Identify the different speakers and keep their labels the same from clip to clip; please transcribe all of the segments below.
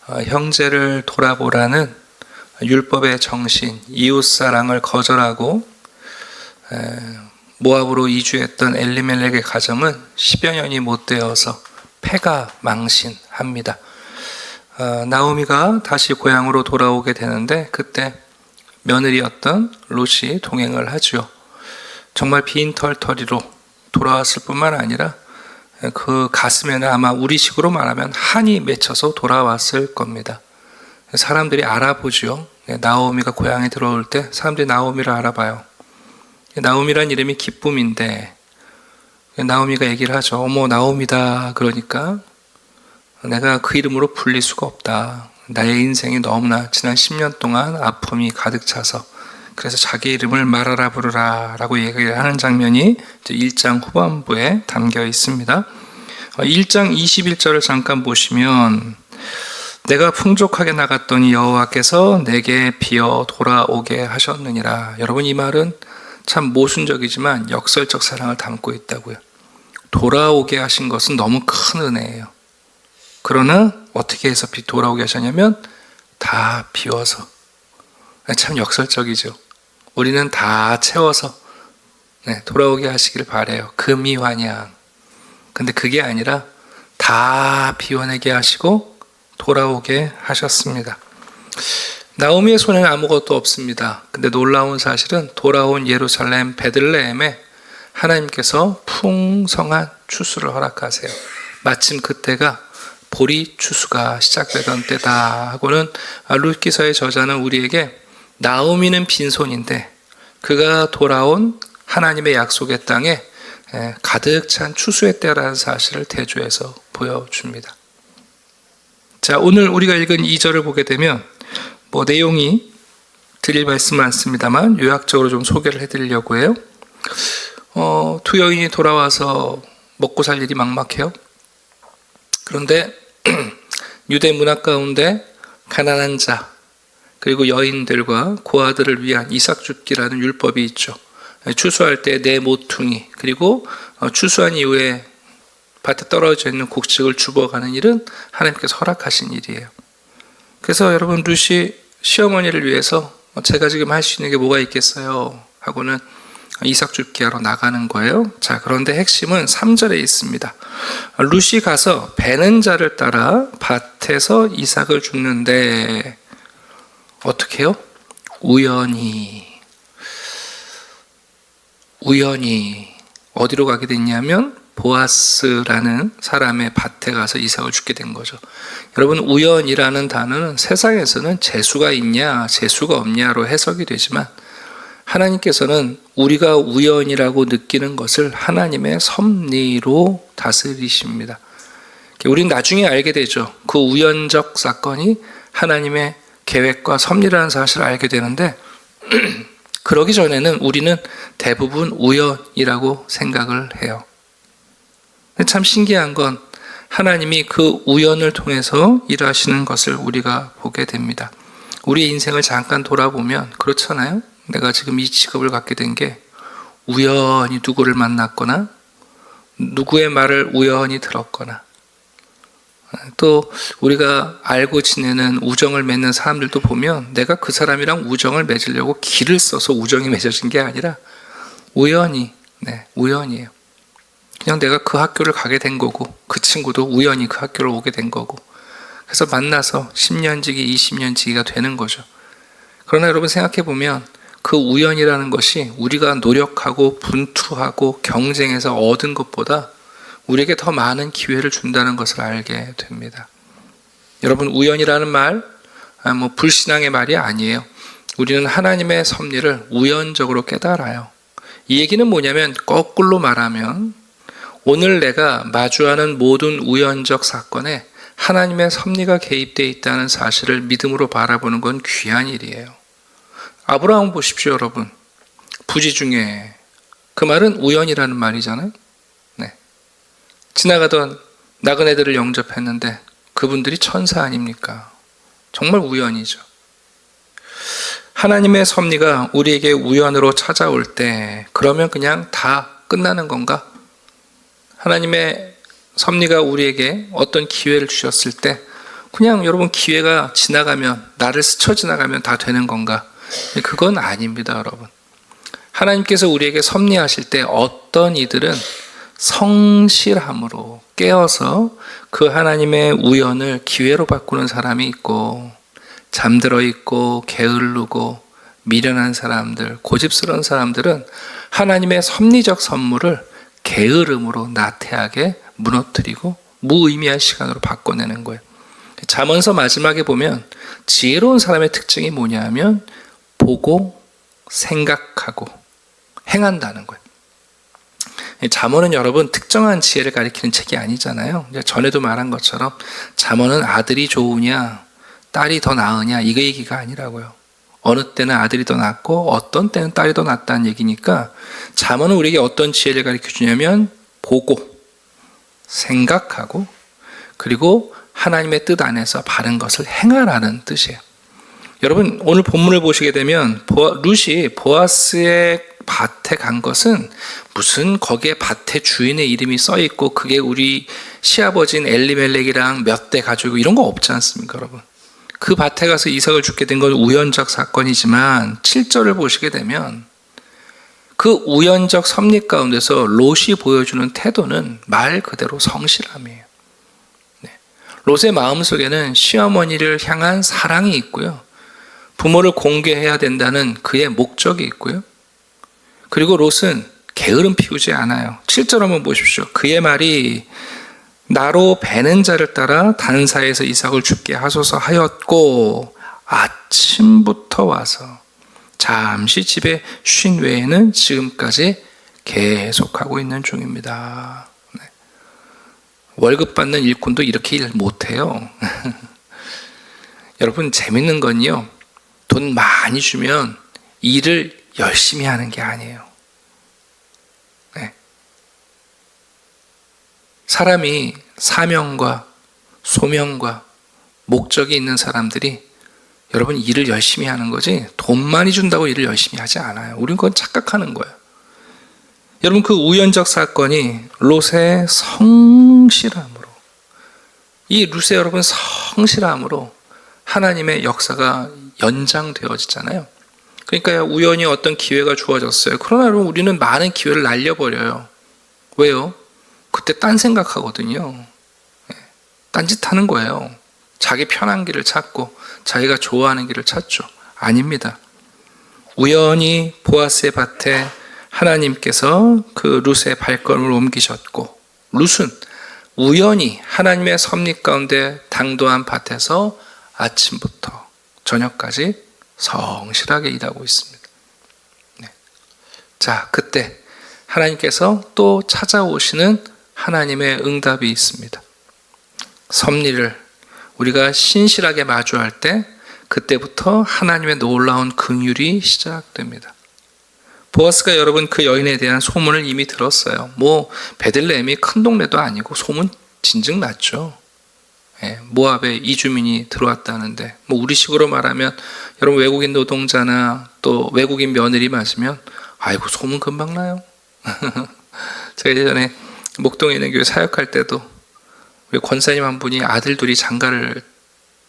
Speaker 1: 형제를 돌아보라는 율법의 정신, 이웃사랑을 거절하고 모압으로 이주했던 엘리멜렉의 가정은 10여 년이 못 되어서 패가 망신합니다. 나오미가 다시 고향으로 돌아오게 되는데 그때 며느리였던 롯이 동행을 하죠. 정말 빈털터리로 돌아왔을 뿐만 아니라 그 가슴에는 아마 우리식으로 말하면 한이 맺혀서 돌아왔을 겁니다. 사람들이 알아보죠. 나오미가 고향에 들어올 때 사람들이 나오미를 알아봐요. 나오미란 이름이 기쁨인데 나오미가 얘기를 하죠. 어머 나오미다. 그러니까 내가 그 이름으로 불릴 수가 없다. 나의 인생이 너무나 지난 10년 동안 아픔이 가득 차서 그래서 자기 이름을 말하라 부르라 라고 얘기를 하는 장면이 1장 후반부에 담겨 있습니다. 1장 21절을 잠깐 보시면 내가 풍족하게 나갔더니 여호와께서 내게 비어 돌아오게 하셨느니라. 여러분 이 말은 참 모순적이지만 역설적 사랑을 담고 있다고요. 돌아오게 하신 것은 너무 큰 은혜예요. 그러나 어떻게 해서 돌아오게 하셨냐면 다 비워서. 참 역설적이죠. 우리는 다 채워서 돌아오게 하시길 바라요. 금이환양. 근데 그게 아니라 다 비워내게 하시고 돌아오게 하셨습니다. 나오미의 손에는 아무것도 없습니다. 근데 놀라운 사실은 돌아온 예루살렘 베들레헴에 하나님께서 풍성한 추수를 허락하세요. 마침 그때가 보리 추수가 시작되던 때다 하고는 룻기서의 저자는 우리에게 나오미는 빈손인데 그가 돌아온 하나님의 약속의 땅에 가득 찬 추수의 때라는 사실을 대조해서 보여줍니다. 자, 오늘 우리가 읽은 2절을 보게 되면 내용이 드릴 말씀 많습니다만 요약적으로 좀 소개를 해드리려고 해요. 두 여인이 돌아와서 먹고 살 일이 막막해요. 그런데 유대 문화 가운데 가난한 자 그리고 여인들과 고아들을 위한 이삭줍기라는 율법이 있죠. 추수할 때 내 모퉁이 그리고 추수한 이후에 밭에 떨어져 있는 곡식을 주워가는 일은 하나님께서 허락하신 일이에요. 그래서 여러분 룻이 시어머니를 위해서 제가 지금 할 수 있는 게 뭐가 있겠어요 하고는 이삭줍기 하러 나가는 거예요. 자, 그런데 핵심은 3절에 있습니다. 룻이 가서 베는 자를 따라 밭에서 이삭을 줍는데 어떻게 해요? 우연히 어디로 가게 됐냐면 보아스라는 사람의 밭에 가서 이삭을 줍게 된 거죠. 여러분 우연이라는 단어는 세상에서는 재수가 있냐 재수가 없냐로 해석이 되지만 하나님께서는 우리가 우연이라고 느끼는 것을 하나님의 섭리로 다스리십니다. 우리는 나중에 알게 되죠. 그 우연적 사건이 하나님의 계획과 섭리라는 사실을 알게 되는데 그러기 전에는 우리는 대부분 우연이라고 생각을 해요. 참 신기한 건 하나님이 그 우연을 통해서 일하시는 것을 우리가 보게 됩니다. 우리의 인생을 잠깐 돌아보면 그렇잖아요. 내가 지금 이 직업을 갖게 된 게 우연히 누구를 만났거나 누구의 말을 우연히 들었거나 또 우리가 알고 지내는 우정을 맺는 사람들도 보면 내가 그 사람이랑 우정을 맺으려고 기를 써서 우정이 맺어진 게 아니라 우연이에요. 그냥 내가 그 학교를 가게 된 거고 그 친구도 우연히 그 학교를 오게 된 거고 그래서 만나서 10년지기 20년지기가 되는 거죠. 그러나 여러분 생각해 보면 그 우연이라는 것이 우리가 노력하고 분투하고 경쟁해서 얻은 것보다 우리에게 더 많은 기회를 준다는 것을 알게 됩니다. 여러분 우연이라는 말 불신앙의 말이 아니에요. 우리는 하나님의 섭리를 우연적으로 깨달아요. 이 얘기는 뭐냐면 거꾸로 말하면 오늘 내가 마주하는 모든 우연적 사건에 하나님의 섭리가 개입되어 있다는 사실을 믿음으로 바라보는 건 귀한 일이에요. 아브라함 보십시오 여러분. 부지 중에 그 말은 우연이라는 말이잖아요. 지나가던 나그네들을 영접했는데 그분들이 천사 아닙니까? 정말 우연이죠. 하나님의 섭리가 우리에게 우연으로 찾아올 때 그러면 그냥 다 끝나는 건가? 하나님의 섭리가 우리에게 어떤 기회를 주셨을 때 그냥 여러분 기회가 지나가면, 나를 스쳐 지나가면 다 되는 건가? 그건 아닙니다, 여러분. 하나님께서 우리에게 섭리하실 때 어떤 이들은 성실함으로 깨어서 그 하나님의 우연을 기회로 바꾸는 사람이 있고, 잠들어 있고 게을르고 미련한 사람들, 고집스러운 사람들은 하나님의 섭리적 선물을 게으름으로 나태하게 무너뜨리고 무의미한 시간으로 바꿔내는 거예요. 잠언서 마지막에 보면 지혜로운 사람의 특징이 뭐냐 하면 보고 생각하고 행한다는 거예요. 잠언은 여러분 특정한 지혜를 가리키는 책이 아니잖아요. 전에도 말한 것처럼 잠언은 아들이 좋으냐 딸이 더 나으냐 이거 얘기가 아니라고요. 어느 때는 아들이 더 낫고 어떤 때는 딸이 더 낫다는 얘기니까 잠언은 우리에게 어떤 지혜를 가르쳐 주냐면 보고 생각하고 그리고 하나님의 뜻 안에서 바른 것을 행하라는 뜻이에요. 여러분 오늘 본문을 보시게 되면 룻이 보아스의 밭에 간 것은 무슨 거기에 밭의 주인의 이름이 써 있고 그게 우리 시아버지인 엘리멜렉이랑 몇 대 가지고 이런 거 없지 않습니까, 여러분? 그 밭에 가서 이삭을 죽게 된 건 우연적 사건이지만 7절을 보시게 되면 그 우연적 섭리 가운데서 롯이 보여주는 태도는 말 그대로 성실함이에요. 롯의 마음속에는 시어머니를 향한 사랑이 있고요. 부모를 공개해야 된다는 그의 목적이 있고요. 그리고 롯은 게으름 피우지 않아요. 7절 한번 보십시오. 그의 말이 나로 베는 자를 따라 단사에서 이삭을 죽게 하소서 하였고 아침부터 와서 잠시 집에 쉰 외에는 지금까지 계속하고 있는 중입니다. 네. 월급 받는 일꾼도 이렇게 일 못해요. 여러분 재밌는 건요. 돈 많이 주면 일을 열심히 하는 게 아니에요. 네. 사람이 사명과 소명과 목적이 있는 사람들이 여러분 일을 열심히 하는 거지 돈 많이 준다고 일을 열심히 하지 않아요. 우린 그건 착각하는 거예요. 여러분 그 우연적 사건이 롯의 성실함으로 이 룻의 여러분 성실함으로 하나님의 역사가 연장되어지잖아요. 그러니까 우연히 어떤 기회가 주어졌어요. 그러나 여러분 우리는 많은 기회를 날려버려요. 왜요? 그때 딴 생각하거든요. 딴짓 하는 거예요. 자기 편한 길을 찾고 자기가 좋아하는 길을 찾죠. 아닙니다. 우연히 보아스의 밭에 하나님께서 그 룻의 발걸음을 옮기셨고 룻은 우연히 하나님의 섭리 가운데 당도한 밭에서 아침부터 저녁까지 성실하게 일하고 있습니다. 네. 자, 그때 하나님께서 또 찾아오시는 하나님의 응답이 있습니다. 섭리를 우리가 신실하게 마주할 때 그때부터 하나님의 놀라운 긍휼이 시작됩니다. 보아스가 여러분 그 여인에 대한 소문을 이미 들었어요. 베들레헴이 큰 동네도 아니고 소문 진즉 났죠. 모압에 이주민이 들어왔다는데 우리식으로 말하면 여러분 외국인 노동자나 또 외국인 며느리 맞으면 아이고 소문 금방 나요. 제가 예전에 목동에 있는 교회 사역할 때도 우리 권사님 한 분이 아들 둘이 장가를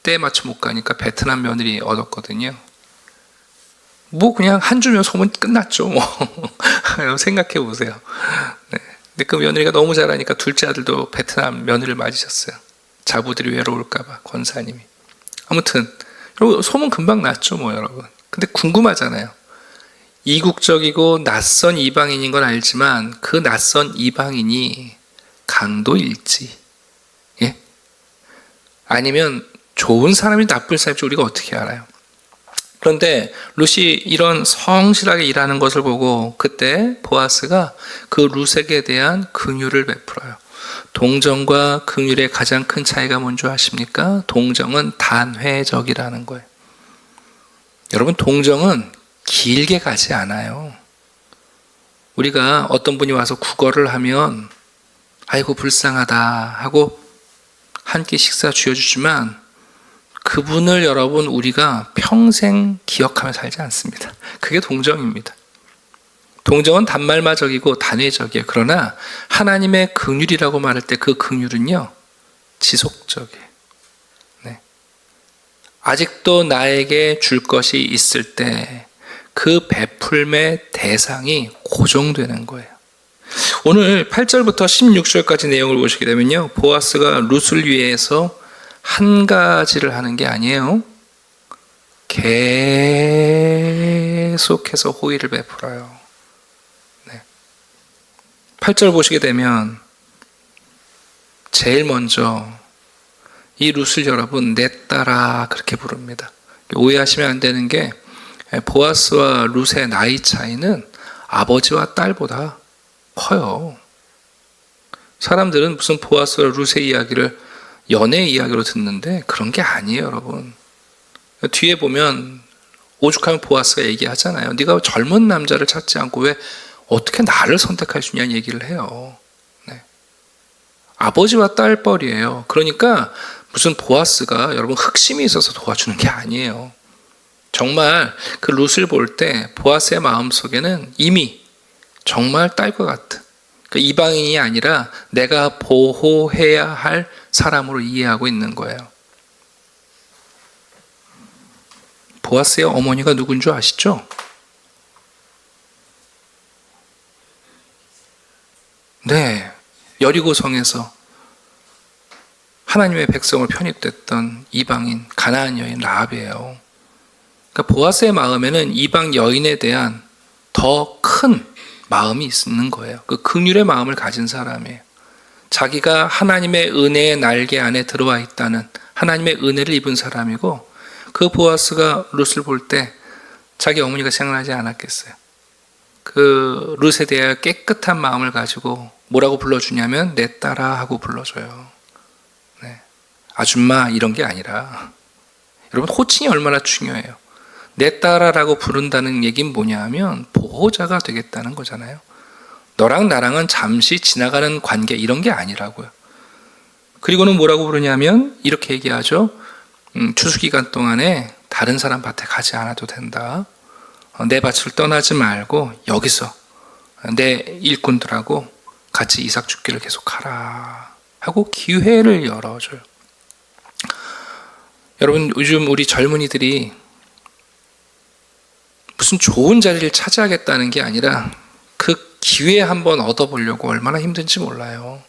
Speaker 1: 때에 맞춰 못 가니까 베트남 며느리 얻었거든요. 그냥 한 주면 소문 끝났죠. 생각해 보세요. 네. 근데 그 며느리가 너무 잘하니까 둘째 아들도 베트남 며느리를 맞으셨어요. 자부들이 외로울까봐 권사님이. 아무튼 여러분 소문 금방 났죠, 여러분. 근데 궁금하잖아요. 이국적이고 낯선 이방인인 건 알지만 그 낯선 이방인이 강도일지, 아니면 좋은 사람이 나쁜 사람일지 우리가 어떻게 알아요? 그런데 룻이 이런 성실하게 일하는 것을 보고 그때 보아스가 그 룻에게 대한 긍휼을 베풀어요. 동정과 긍휼의 가장 큰 차이가 뭔지 아십니까? 동정은 단회적이라는 거예요. 여러분 동정은 길게 가지 않아요. 우리가 어떤 분이 와서 구걸을 하면 아이고 불쌍하다 하고 한 끼 식사 쥐어주지만 그분을 여러분 우리가 평생 기억하며 살지 않습니다. 그게 동정입니다. 동정은 단말마적이고 단회적이에요. 그러나 하나님의 긍휼이라고 말할 때 그 긍휼은요 지속적이에요. 네. 아직도 나에게 줄 것이 있을 때 그 베풀매 대상이 고정되는 거예요. 오늘 8절부터 16절까지 내용을 보시게 되면요, 보아스가 룻을 위해서 한 가지를 하는 게 아니에요. 계속해서 호의를 베풀어요. 8절 보시게 되면 제일 먼저 이 룻을 여러분 내 딸아 그렇게 부릅니다. 오해하시면 안 되는 게 보아스와 룻의 나이 차이는 아버지와 딸보다 커요. 사람들은 무슨 보아스와 룻의 이야기를 연애 이야기로 듣는데 그런 게 아니에요, 여러분. 뒤에 보면 오죽하면 보아스가 얘기하잖아요. 네가 젊은 남자를 찾지 않고 왜 어떻게 나를 선택할 수 있냐는 얘기를 해요. 네. 아버지와 딸뻘이에요. 그러니까 무슨 보아스가 여러분 흑심이 있어서 도와주는 게 아니에요. 정말 그 룻을 볼 때 보아스의 마음속에는 이미 정말 딸과 같은, 그러니까 이방인이 아니라 내가 보호해야 할 사람으로 이해하고 있는 거예요. 보아스의 어머니가 누군 줄 아시죠? 네, 여리고성에서 하나님의 백성을 편입됐던 이방인 가나안 여인 라합이에요. 그러니까 보아스의 마음에는 이방 여인에 대한 더 큰 마음이 있는 거예요. 그 긍휼의 마음을 가진 사람이에요. 자기가 하나님의 은혜의 날개 안에 들어와 있다는, 하나님의 은혜를 입은 사람이고, 그 보아스가 룻을 볼 때 자기 어머니가 생각나지 않았겠어요. 그 룻에 대하여 깨끗한 마음을 가지고 뭐라고 불러주냐면 내 딸아 하고 불러줘요. 네. 아줌마 이런 게 아니라, 여러분 호칭이 얼마나 중요해요. 내 딸아라고 부른다는 얘기는 뭐냐 하면 보호자가 되겠다는 거잖아요. 너랑 나랑은 잠시 지나가는 관계 이런 게 아니라고요. 그리고는 뭐라고 부르냐면 이렇게 얘기하죠. 추수기간 동안에 다른 사람 밭에 가지 않아도 된다. 내 밭을 떠나지 말고 여기서 내 일꾼들하고 같이 이삭 죽기를 계속하라 하고 기회를 열어줘요. 여러분, 요즘 우리 젊은이들이 무슨 좋은 자리를 차지하겠다는 게 아니라 그 기회 한번 얻어보려고 얼마나 힘든지 몰라요.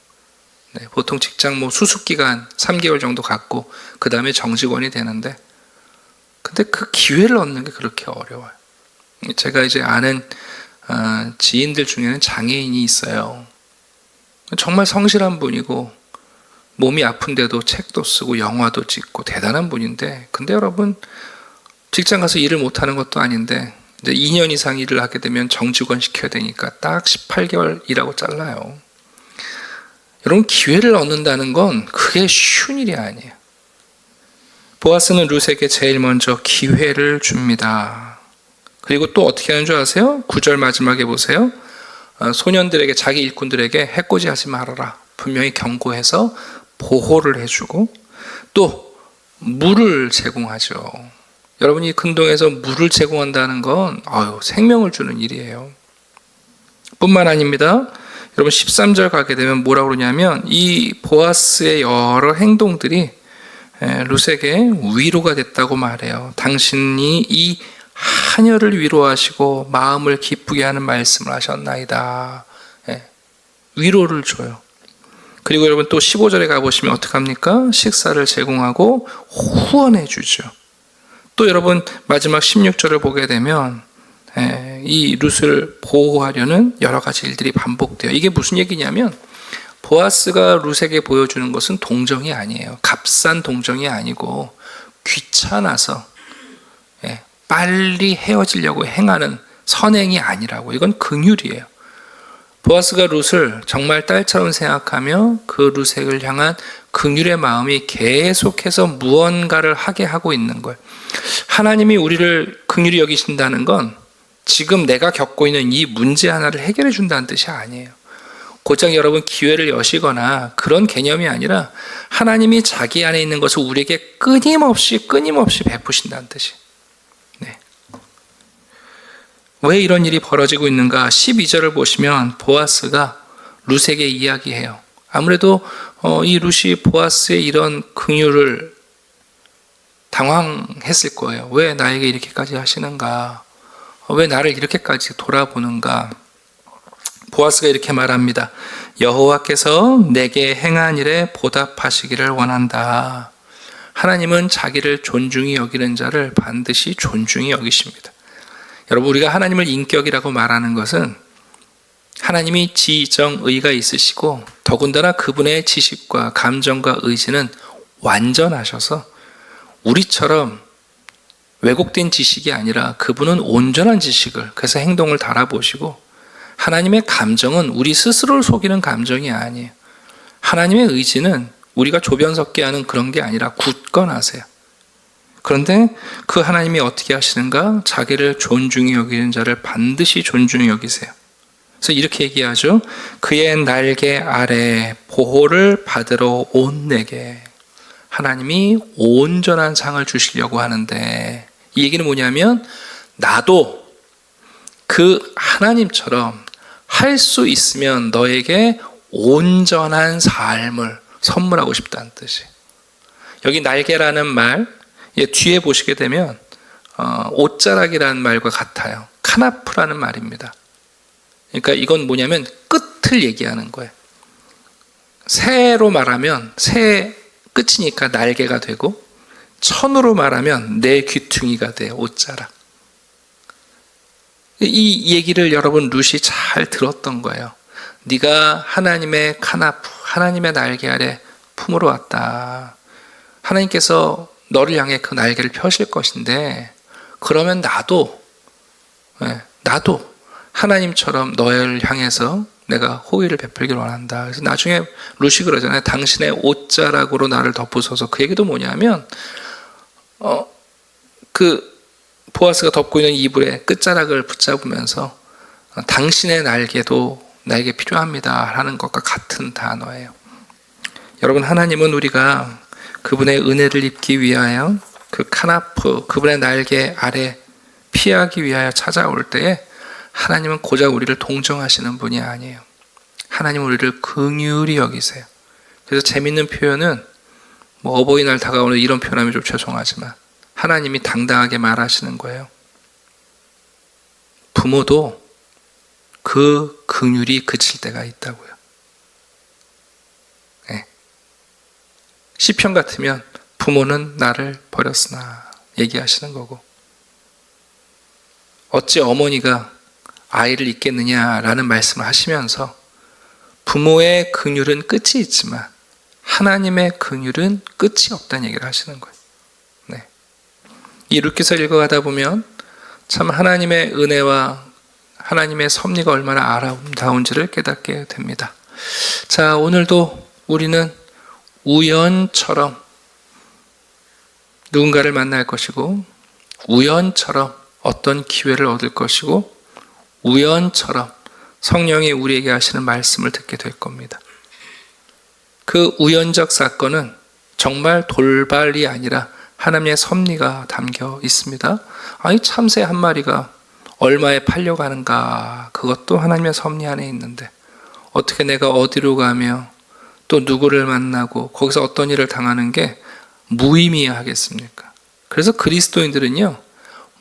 Speaker 1: 네, 보통 직장 수습기간 3개월 정도 갖고 그 다음에 정직원이 되는데, 근데 그 기회를 얻는 게 그렇게 어려워요. 제가 이제 아는 지인들 중에는 장애인이 있어요. 정말 성실한 분이고 몸이 아픈데도 책도 쓰고 영화도 찍고 대단한 분인데, 근데 여러분 직장 가서 일을 못하는 것도 아닌데 이제 2년 이상 일을 하게 되면 정직원 시켜야 되니까 딱 18개월 일하고 잘라요. 여러분, 기회를 얻는다는 건 그게 쉬운 일이 아니에요. 보아스는 룻에게 제일 먼저 기회를 줍니다. 그리고 또 어떻게 하는 줄 아세요? 9절 마지막에 보세요. 소년들에게, 자기 일꾼들에게 해코지 하지 말아라 분명히 경고해서 보호를 해주고 또 물을 제공하죠. 여러분이 근동에서 물을 제공한다는 건 생명을 주는 일이에요. 뿐만 아닙니다. 여러분 13절 가게 되면 뭐라고 그러냐면 이 보아스의 여러 행동들이 룻에게 위로가 됐다고 말해요. 당신이 이 하녀를 위로하시고 마음을 기쁘게 하는 말씀을 하셨나이다. 위로를 줘요. 그리고 여러분 또 15절에 가보시면 어떡합니까? 식사를 제공하고 후원해 주죠. 또 여러분 마지막 16절을 보게 되면 이 룻을 보호하려는 여러 가지 일들이 반복돼요. 이게 무슨 얘기냐면 보아스가 룻에게 보여주는 것은 동정이 아니에요. 값싼 동정이 아니고 귀찮아서 빨리 헤어지려고 행하는 선행이 아니라고. 이건 긍휼이에요. 보아스가 룻을 정말 딸처럼 생각하며 그 룻을 향한 긍휼의 마음이 계속해서 무언가를 하게 하고 있는 거예요. 하나님이 우리를 긍휼히 여기신다는 건 지금 내가 겪고 있는 이 문제 하나를 해결해 준다는 뜻이 아니에요. 곧장 여러분 기회를 여시거나 그런 개념이 아니라 하나님이 자기 안에 있는 것을 우리에게 끊임없이 베푸신다는 뜻이. 네. 왜 이런 일이 벌어지고 있는가? 12절을 보시면 보아스가 룻에게 이야기해요. 아무래도 이 룻이 보아스의 이런 긍휼을 당황했을 거예요. 왜 나에게 이렇게까지 하시는가? 왜 나를 이렇게까지 돌아보는가? 보아스가 이렇게 말합니다. 여호와께서 내게 행한 일에 보답하시기를 원한다. 하나님은 자기를 존중히 여기는 자를 반드시 존중히 여기십니다. 여러분, 우리가 하나님을 인격이라고 말하는 것은 하나님이 지정의가 있으시고 더군다나 그분의 지식과 감정과 의지는 완전하셔서 우리처럼 왜곡된 지식이 아니라 그분은 온전한 지식을, 그래서 행동을 달아보시고, 하나님의 감정은 우리 스스로를 속이는 감정이 아니에요. 하나님의 의지는 우리가 조변 섞게 하는 그런 게 아니라 굳건하세요. 그런데 그 하나님이 어떻게 하시는가? 자기를 존중히 여기는 자를 반드시 존중히 여기세요. 그래서 이렇게 얘기하죠. 그의 날개 아래 보호를 받으러 온 내게 하나님이 온전한 상을 주시려고 하는데, 이 얘기는 뭐냐면 나도 그 하나님처럼 할 수 있으면 너에게 온전한 삶을 선물하고 싶다는 뜻이. 여기 날개라는 말 뒤에 보시게 되면 옷자락이라는 말과 같아요. 카나프라는 말입니다. 그러니까 이건 뭐냐면 끝을 얘기하는 거예요. 새로 말하면 새의 끝이니까 날개가 되고, 천으로 말하면 내 귀퉁이가 돼요. 옷자락. 이 얘기를 여러분 룻이 잘 들었던 거예요. 네가 하나님의 카나프, 하나님의 날개 아래 품으러 왔다. 하나님께서 너를 향해 그 날개를 펴실 것인데, 그러면 나도 하나님처럼 너를 향해서 내가 호의를 베풀기를 원한다. 그래서 나중에 룻이 그러잖아요. 당신의 옷자락으로 나를 덮으소서. 그 얘기도 뭐냐면 그 보아스가 덮고 있는 이불의 끝자락을 붙잡으면서 당신의 날개도 나에게 필요합니다 하는 것과 같은 단어예요. 여러분, 하나님은 우리가 그분의 은혜를 입기 위하여 그 카나프, 그분의 날개 아래 피하기 위하여 찾아올 때에 하나님은 고작 우리를 동정하시는 분이 아니에요. 하나님은 우리를 긍휼히 여기세요. 그래서 재밌는 표현은 어버이날 다가오는 이런 표현하면 좀 죄송하지만 하나님이 당당하게 말하시는 거예요. 부모도 그 긍휼이 그칠 때가 있다고요. 네. 시편 같으면 부모는 나를 버렸으나 얘기하시는 거고, 어찌 어머니가 아이를 잊겠느냐라는 말씀을 하시면서 부모의 긍휼은 끝이 있지만 하나님의 긍휼은 끝이 없다는 얘기를 하시는 거예요. 네. 이 룻기서 읽어가다 보면 참 하나님의 은혜와 하나님의 섭리가 얼마나 아름다운지를 깨닫게 됩니다. 자, 오늘도 우리는 우연처럼 누군가를 만날 것이고, 우연처럼 어떤 기회를 얻을 것이고, 우연처럼 성령이 우리에게 하시는 말씀을 듣게 될 겁니다. 그 우연적 사건은 정말 돌발이 아니라 하나님의 섭리가 담겨 있습니다. 아니, 참새 한 마리가 얼마에 팔려가는가, 그것도 하나님의 섭리 안에 있는데 어떻게 내가 어디로 가며 또 누구를 만나고 거기서 어떤 일을 당하는 게 무의미하겠습니까? 그래서 그리스도인들은요,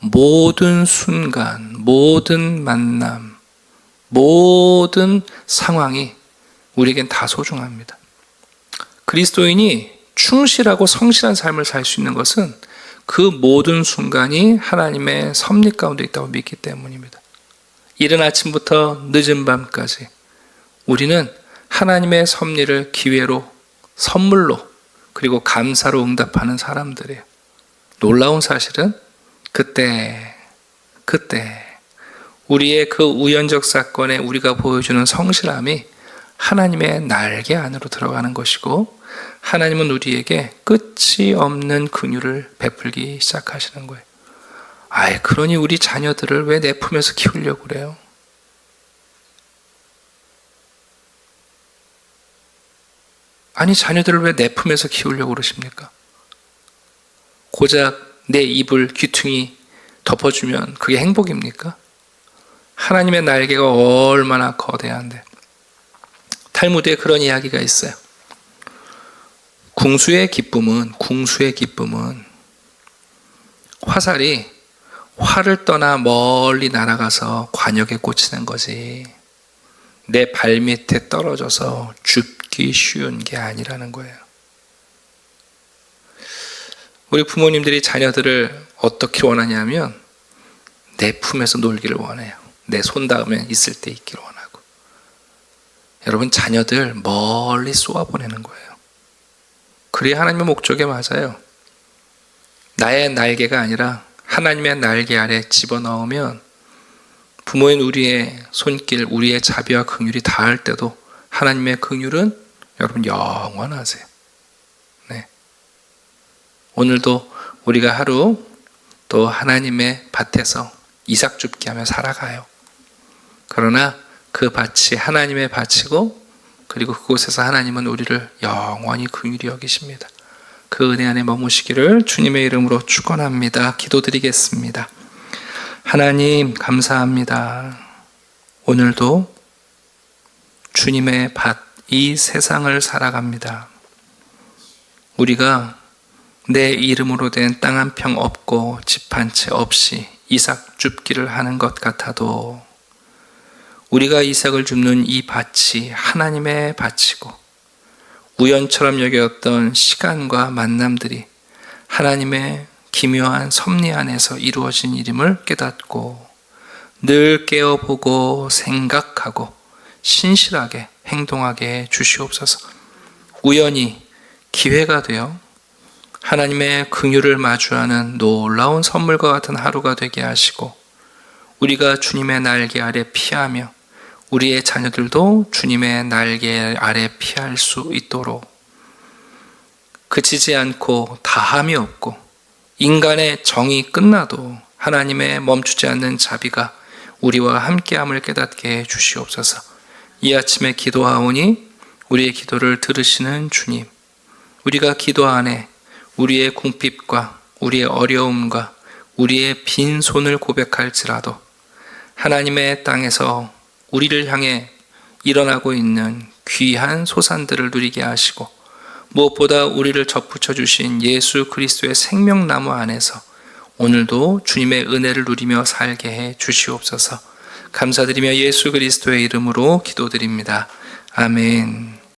Speaker 1: 모든 순간, 모든 만남, 모든 상황이 우리에겐 다 소중합니다. 그리스도인이 충실하고 성실한 삶을 살 수 있는 것은 그 모든 순간이 하나님의 섭리 가운데 있다고 믿기 때문입니다. 이른 아침부터 늦은 밤까지 우리는 하나님의 섭리를 기회로, 선물로, 그리고 감사로 응답하는 사람들이에요. 놀라운 사실은 그때 우리의 그 우연적 사건에 우리가 보여주는 성실함이 하나님의 날개 안으로 들어가는 것이고, 하나님은 우리에게 끝이 없는 긍휼을 베풀기 시작하시는 거예요. 그러니 우리 자녀들을 왜 내 품에서 키우려고 그래요? 아니, 자녀들을 왜 내 품에서 키우려고 그러십니까? 고작 내 이불, 귀퉁이 덮어주면 그게 행복입니까? 하나님의 날개가 얼마나 거대한데. 탈무드에 그런 이야기가 있어요. 궁수의 기쁨은 화살이 활을 떠나 멀리 날아가서 관역에 꽂히는 거지. 내 발밑에 떨어져서 줍기 쉬운 게 아니라는 거예요. 우리 부모님들이 자녀들을 어떻게 원하냐면 내 품에서 놀기를 원해요. 내 손 닿으면 있을 때 있기를 원하고. 여러분, 자녀들 멀리 쏘아보내는 거예요. 그래야 하나님의 목적에 맞아요. 나의 날개가 아니라 하나님의 날개 아래 집어넣으면 부모인 우리의 손길, 우리의 자비와 긍휼이 닿을 때도 하나님의 긍휼은 여러분 영원하세요. 네. 오늘도 우리가 하루 또 하나님의 밭에서 이삭 줍기 하며 살아가요. 그러나 그 밭이 하나님의 밭이고, 그리고 그곳에서 하나님은 우리를 영원히 긍휼히 여기십니다. 그 은혜 안에 머무시기를 주님의 이름으로 축원합니다. 기도드리겠습니다. 하나님 감사합니다. 오늘도 주님의 밭, 이 세상을 살아갑니다. 우리가 내 이름으로 된 땅 한 평 없고 집 한 채 없이 이삭 줍기를 하는 것 같아도 우리가 이삭을 줍는 이 밭이 하나님의 밭이고, 우연처럼 여겼던 시간과 만남들이 하나님의 기묘한 섭리 안에서 이루어진 일임을 깨닫고 늘 깨어보고 생각하고 신실하게 행동하게 주시옵소서. 우연히 기회가 되어 하나님의 긍휼을 마주하는 놀라운 선물과 같은 하루가 되게 하시고, 우리가 주님의 날개 아래 피하며 우리의 자녀들도 주님의 날개 아래 피할 수 있도록 그치지 않고 다함이 없고 인간의 정이 끝나도 하나님의 멈추지 않는 자비가 우리와 함께함을 깨닫게 해 주시옵소서. 이 아침에 기도하오니 우리의 기도를 들으시는 주님, 우리가 기도 안에 우리의 궁핍과 우리의 어려움과 우리의 빈손을 고백할지라도 하나님의 땅에서 우리를 향해 일어나고 있는 귀한 소산들을 누리게 하시고, 무엇보다 우리를 접붙여 주신 예수 그리스도의 생명나무 안에서 오늘도 주님의 은혜를 누리며 살게 해 주시옵소서. 감사드리며 예수 그리스도의 이름으로 기도드립니다. 아멘.